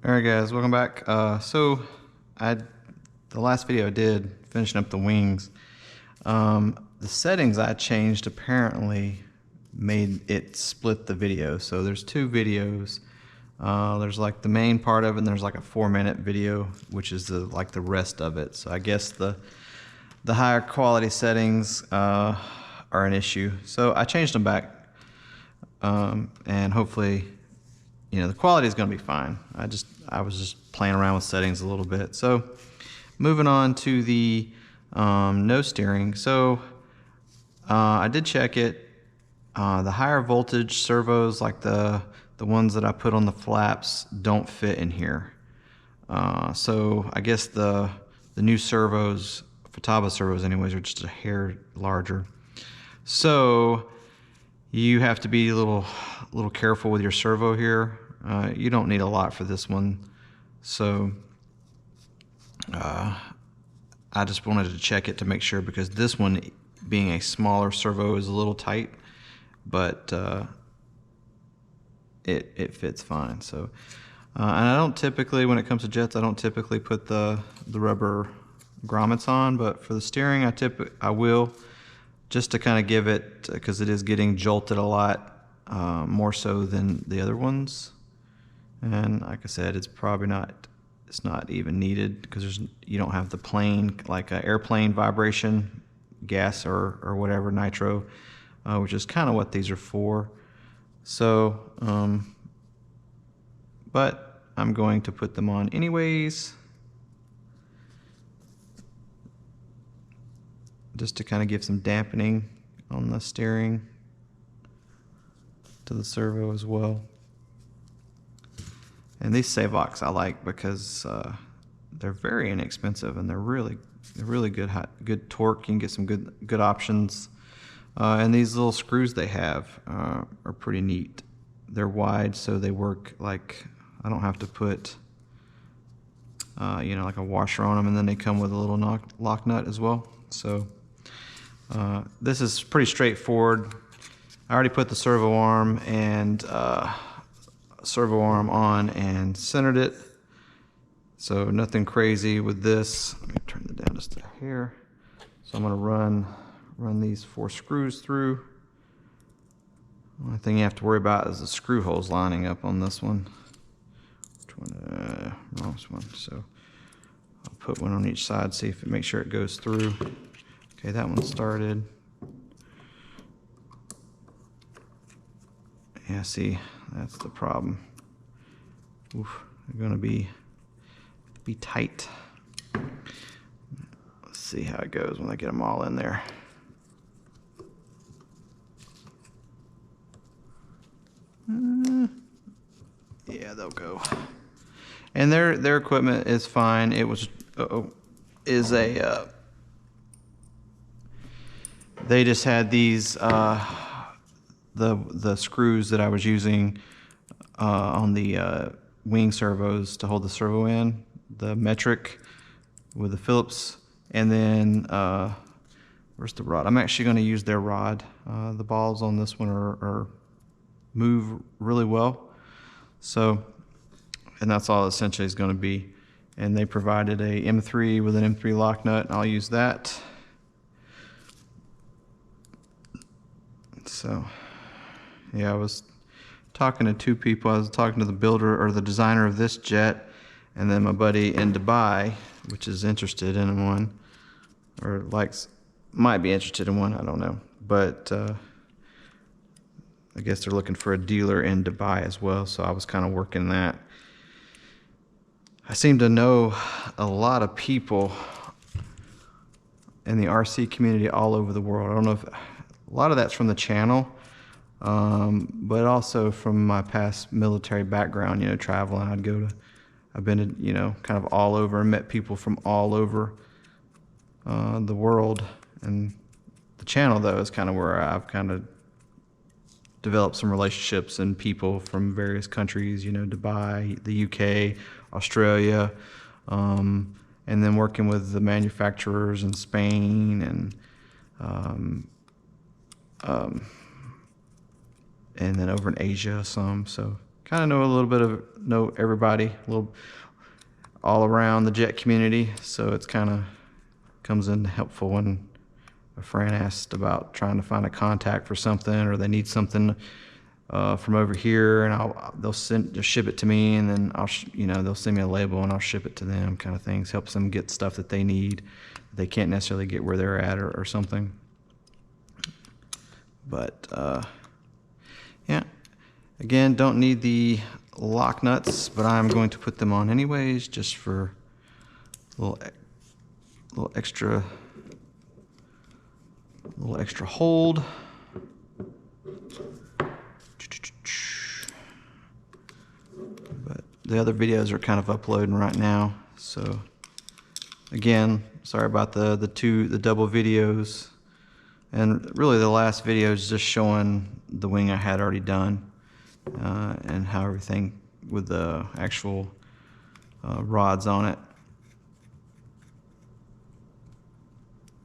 Alright guys, welcome back. The last video I did, finishing up the wings, the settings I changed apparently made it split the video. So there's two videos. There's like the main part of it, and there's like a 4-minute video, which is like the rest of it. So I guess the higher quality settings are an issue. So I changed them back, and hopefully, you know, the quality is going to be fine. I was just playing around with settings a little bit. So moving on to the no steering. So I did check it. The higher voltage servos, like the ones that I put on the flaps, don't fit in here. So I guess the new servos, Futaba servos anyways, are just a hair larger. So you have to be a little careful with your servo here. You don't need a lot for this one. So I just wanted to check it to make sure, because this one, being a smaller servo, is a little tight, but it fits fine. So and I don't typically, when it comes to jets, I don't typically put the rubber grommets on, but for the steering I will, just to kind of give it, because it is getting jolted a lot, more so than the other ones. And like I said, it's not even needed, because you don't have the plane, like airplane vibration, gas or whatever, nitro, which is kind of what these are for. So but I'm going to put them on anyways, just to kind of give some dampening on the steering to the servo as well. And these Savox I like because they're very inexpensive, and they're really good torque. You can get some good options. And these little screws they have are pretty neat. They're wide, so they work like, I don't have to put you know, like a washer on them, and then they come with a little lock nut as well. So this is pretty straightforward. I already put the servo arm on and centered it, so nothing crazy with this. Let me turn it down just a hair. So I'm going to run these 4 screws through. The only thing you have to worry about is the screw holes lining up on this one. Which one? Wrong one. So I'll put one on each side, see if it makes sure it goes through. Okay, that one started. Yeah, see, that's the problem. Oof, they're gonna be tight. Let's see how it goes when I get them all in there. Yeah, they'll go. And their equipment is fine. It was they just had these the screws that I was using on the wing servos to hold the servo in, the metric with the Phillips, and then where's the rod? I'm actually going to use their rod. The balls on this one are move really well, so, and that's all essentially is going to be. And they provided a M3 with an M3 lock nut, and I'll use that. So yeah, I was talking to 2 people. I was talking to the builder or the designer of this jet, and then my buddy in Dubai, which is interested in one, or might be interested in one, I don't know. But I guess they're looking for a dealer in Dubai as well, so I was kind of working that. I seem to know a lot of people in the RC community all over the world. I don't know if a lot of that's from the channel, but also from my past military background, you know, traveling. I've been to, you know, kind of all over, and met people from all over the world. And the channel, though, is kind of where I've kind of developed some relationships and people from various countries, you know, Dubai, the UK, Australia, and then working with the manufacturers in Spain and then over in Asia some. So kind of know a little bit of, know everybody, a little all around the jet community. So it's kind of comes in helpful when a friend asked about trying to find a contact for something, or they need something from over here, and they'll ship it to me, and then they'll send me a label and I'll ship it to them, kind of things. Helps them get stuff that they need. They can't necessarily get where they're at or something. But yeah, again, don't need the lock nuts, but I'm going to put them on anyways, just for a little extra hold. But the other videos are kind of uploading right now, so again, sorry about the double videos. And really the last video is just showing the wing I had already done, and how everything with the actual rods on it.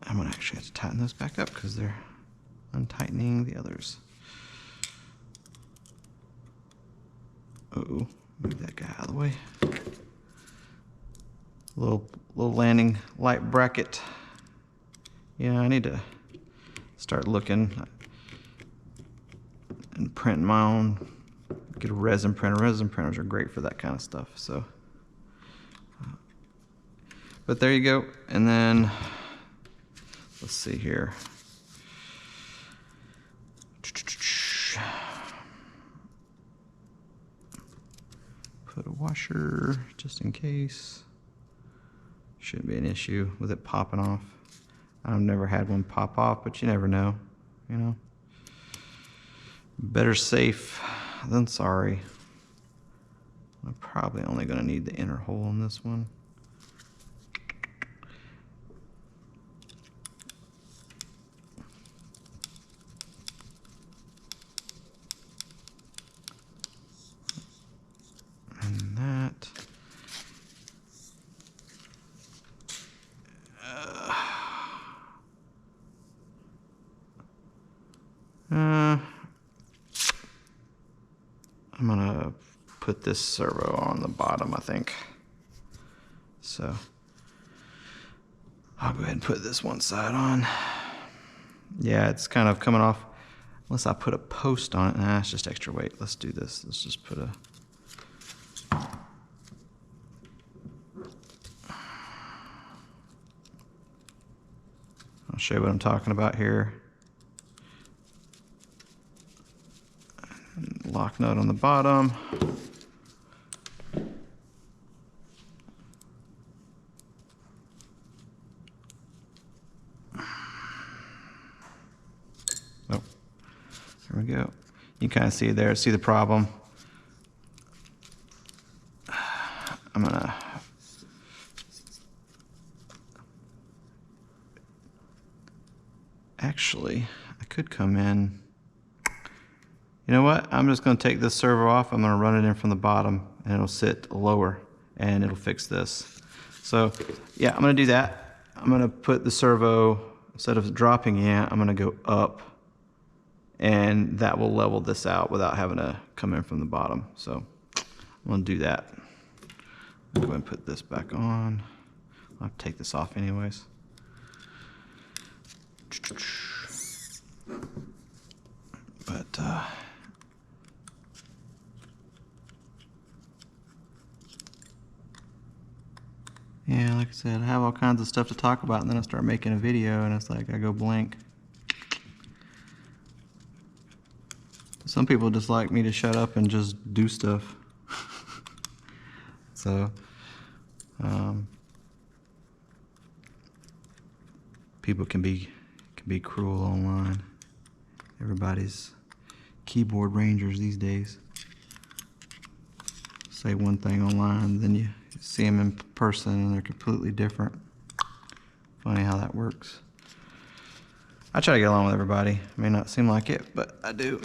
I'm gonna actually have to tighten those back up because they're untightening the others. Uh-oh, move that guy out of the way. Little landing light bracket. Yeah, I need to start looking and printing my own. Get a resin printer. Resin printers are great for that kind of stuff. So, but there you go. And then let's see here. Put a washer just in case. Shouldn't be an issue with it popping off. I've never had one pop off, but you never know, you know. Better safe than sorry. I'm probably only going to need the inner hole in this one. And that. I'm gonna put this servo on the bottom, I think. So I'll go ahead and put this one side on. Yeah, it's kind of coming off. Unless I put a post on it. Nah, it's just extra weight. Let's do this. Let's just put a... I'll show you what I'm talking about here. Lock nut on the bottom. Oh, there we go. You kind of see there, see the problem. I'm gonna actually, I could come in. You know what? I'm just going to take this servo off. I'm going to run it in from the bottom, and it'll sit lower, and it'll fix this. So, yeah, I'm going to do that. I'm going to put the servo, instead of dropping in, I'm going to go up, and that will level this out without having to come in from the bottom. So, I'm going to do that. I'll go ahead and put this back on. I'll have to take this off anyways. But, yeah, like I said, I have all kinds of stuff to talk about, and then I start making a video, and it's like I go blank. Some people just like me to shut up and just do stuff. So, people can be cruel online. Everybody's keyboard rangers these days. Say one thing online, then you see them in person and they're completely different. Funny how that works. I try to get along with everybody. May not seem like it, but I do.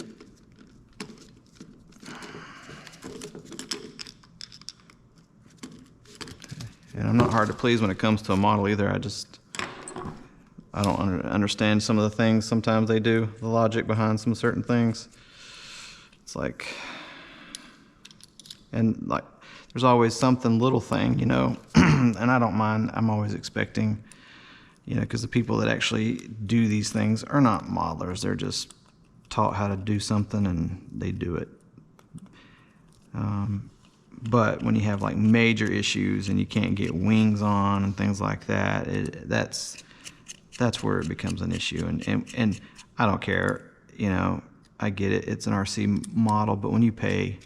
And I'm not hard to please when it comes to a model either. I don't understand some of the things sometimes they do, the logic behind some certain things. It's like, And like, there's always something, little thing, you know, and I don't mind. I'm always expecting, you know, because the people that actually do these things are not modelers. They're just taught how to do something and they do it. But when you have like major issues and you can't get wings on and things like that, that's where it becomes an issue. And I don't care, you know, I get it. It's an RC model, but when you pay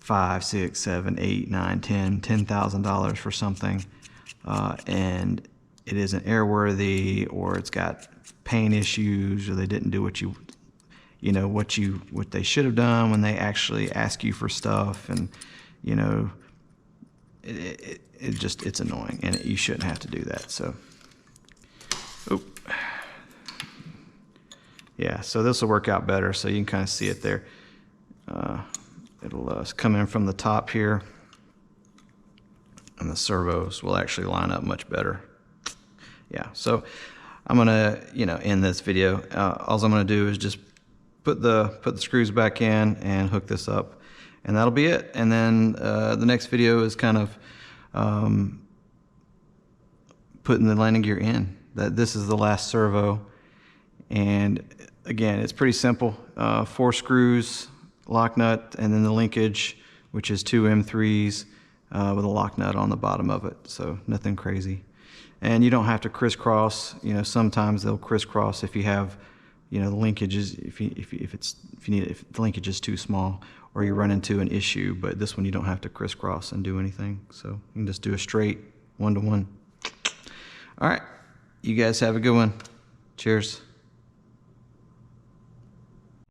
$5, $6, $7, $8, $9, $10,000 for something, and it isn't airworthy, or it's got paint issues, or they didn't do what they should have done when they actually ask you for stuff, and you know, it's annoying, and you shouldn't have to do that. So, yeah, so this will work out better, so you can kind of see it there. It'll come in from the top here, and the servos will actually line up much better. Yeah, so I'm gonna, you know, end this video. All I'm gonna do is just put the screws back in and hook this up, and that'll be it. And then the next video is kind of putting the landing gear in. This is the last servo, and again, it's pretty simple. 4 screws, lock nut, and then the linkage, which is 2 M3s with a lock nut on the bottom of it. So nothing crazy. And you don't have to crisscross. You know, sometimes they'll crisscross if you have, you know, the linkages, if the linkage is too small, or you run into an issue. But this one you don't have to crisscross and do anything. So you can just do a straight 1-to-1. All right, you guys have a good one. Cheers.